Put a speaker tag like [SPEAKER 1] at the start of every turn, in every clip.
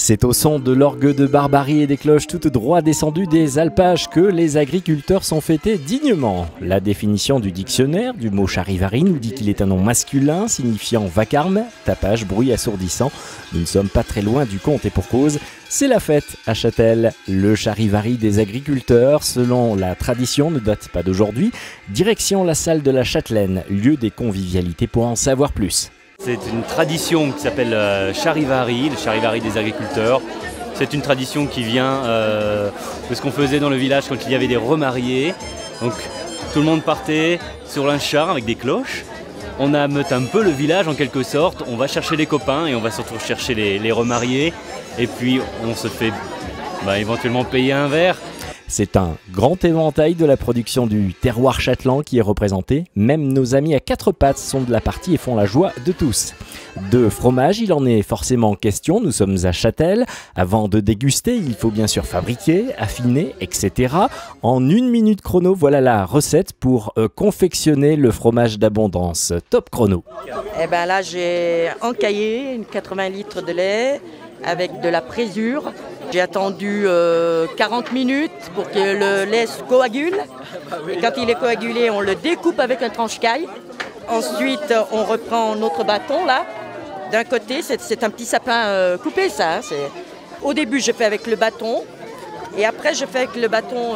[SPEAKER 1] C'est au son de l'orgue de Barbarie et des cloches toutes droit descendues des alpages que les agriculteurs sont fêtés dignement. La définition du dictionnaire du mot charivari nous dit qu'il est un nom masculin signifiant vacarme, tapage, bruit assourdissant. Nous ne sommes pas très loin du compte et pour cause, c'est la fête à Châtel. Le charivari des agriculteurs, selon la tradition, ne date pas d'aujourd'hui. Direction la salle de la Châtelaine, lieu des convivialités pour en savoir plus.
[SPEAKER 2] C'est une tradition qui s'appelle charivari, le charivari des agriculteurs. C'est une tradition qui vient de ce qu'on faisait dans le village quand il y avait des remariés. Donc tout le monde partait sur un char avec des cloches. On ameute un peu le village en quelque sorte. On va chercher les copains et on va surtout chercher les remariés. Et puis on se fait éventuellement payer un verre.
[SPEAKER 1] C'est un grand éventail de la production du terroir châtelan qui est représenté. Même nos amis à quatre pattes sont de la partie et font la joie de tous. De fromage, il en est forcément question. Nous sommes à Châtel. Avant de déguster, il faut bien sûr fabriquer, affiner, etc. En 1 minute chrono, voilà la recette pour confectionner le fromage d'abondance. Top chrono.
[SPEAKER 3] Eh ben là, j'ai encaillé 80 litres de lait avec de la présure. J'ai attendu 40 minutes pour que le lait se coagule. Et quand il est coagulé, on le découpe avec un tranche-caille. Ensuite, on reprend notre bâton là. D'un côté, c'est un petit sapin coupé ça. Au début, je fais avec le bâton. Et après, je fais avec le bâton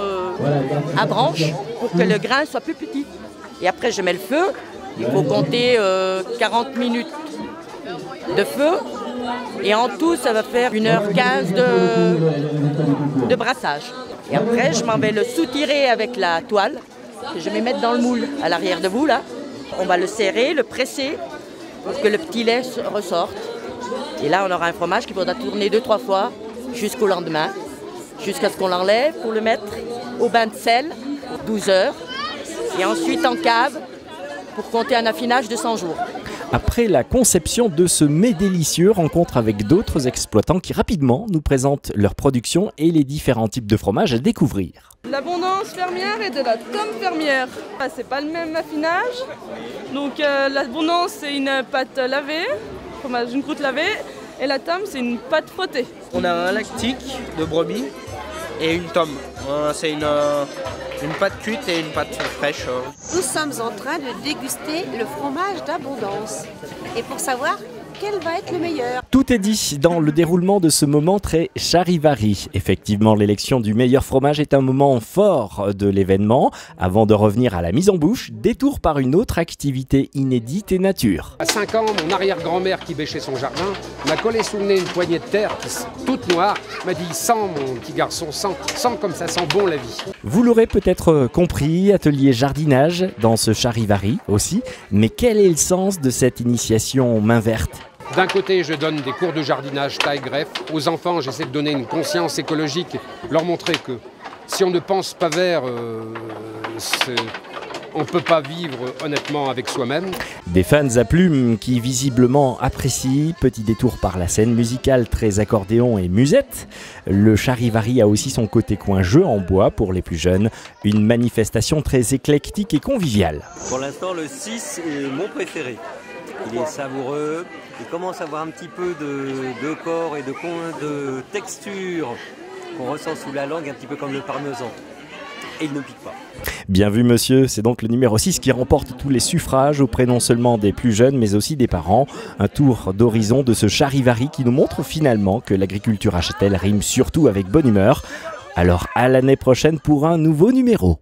[SPEAKER 3] à branche pour que le grain soit plus petit. Et après, je mets le feu. Il faut compter 40 minutes de feu. Et en tout, ça va faire 1h15 de brassage. Et après, je m'en vais le soutirer avec la toile, que je vais mettre dans le moule à l'arrière de vous, là. On va le serrer, le presser, pour que le petit lait ressorte. Et là, on aura un fromage qu'il faudra tourner 2-3 fois jusqu'au lendemain, jusqu'à ce qu'on l'enlève pour le mettre au bain de sel, 12 heures. Et ensuite en cave, pour compter un affinage de 100 jours.
[SPEAKER 1] Après la conception de ce mets délicieux, rencontre avec d'autres exploitants qui rapidement nous présentent leur production et les différents types de fromages à découvrir.
[SPEAKER 4] L'abondance fermière et de la tome fermière. C'est pas le même affinage. Donc l'abondance c'est une pâte lavée, fromage une croûte lavée, et la tome c'est une pâte frottée.
[SPEAKER 5] On a un lactique de brebis et une tome. C'est une pâte cuite et une pâte fraîche.
[SPEAKER 6] Nous sommes en train de déguster le fromage d'abondance. Et pour savoir quel va être le meilleur.
[SPEAKER 1] Tout est dit dans le déroulement de ce moment très charivari. Effectivement, l'élection du meilleur fromage est un moment fort de l'événement. Avant de revenir à la mise en bouche, détour par une autre activité inédite et nature.
[SPEAKER 7] À 5 ans, mon arrière-grand-mère qui bêchait son jardin m'a collé sous le nez une poignée de terre toute noire. M'a dit « Sens mon petit garçon, sens comme ça sent bon la vie ».
[SPEAKER 1] Vous l'aurez peut-être compris, atelier jardinage dans ce charivari aussi. Mais quel est le sens de cette initiation main verte ?
[SPEAKER 7] D'un côté, je donne des cours de jardinage taille-greffe. Aux enfants, j'essaie de donner une conscience écologique, leur montrer que si on ne pense pas vert, on ne peut pas vivre honnêtement avec soi-même.
[SPEAKER 1] Des fans à plumes qui visiblement apprécient. Petit détour par la scène musicale très accordéon et musette. Le charivari a aussi son côté coin jeu en bois pour les plus jeunes. Une manifestation très éclectique et conviviale.
[SPEAKER 8] Pour l'instant, le 6 est mon préféré. Il est savoureux, il commence à avoir un petit peu de corps et de texture qu'on ressent sous la langue, un petit peu comme le parmesan. Et il ne pique pas.
[SPEAKER 1] Bien vu monsieur, c'est donc le numéro 6 qui remporte tous les suffrages auprès non seulement des plus jeunes mais aussi des parents. Un tour d'horizon de ce charivari qui nous montre finalement que l'agriculture à Châtel rime surtout avec bonne humeur. Alors à l'année prochaine pour un nouveau numéro.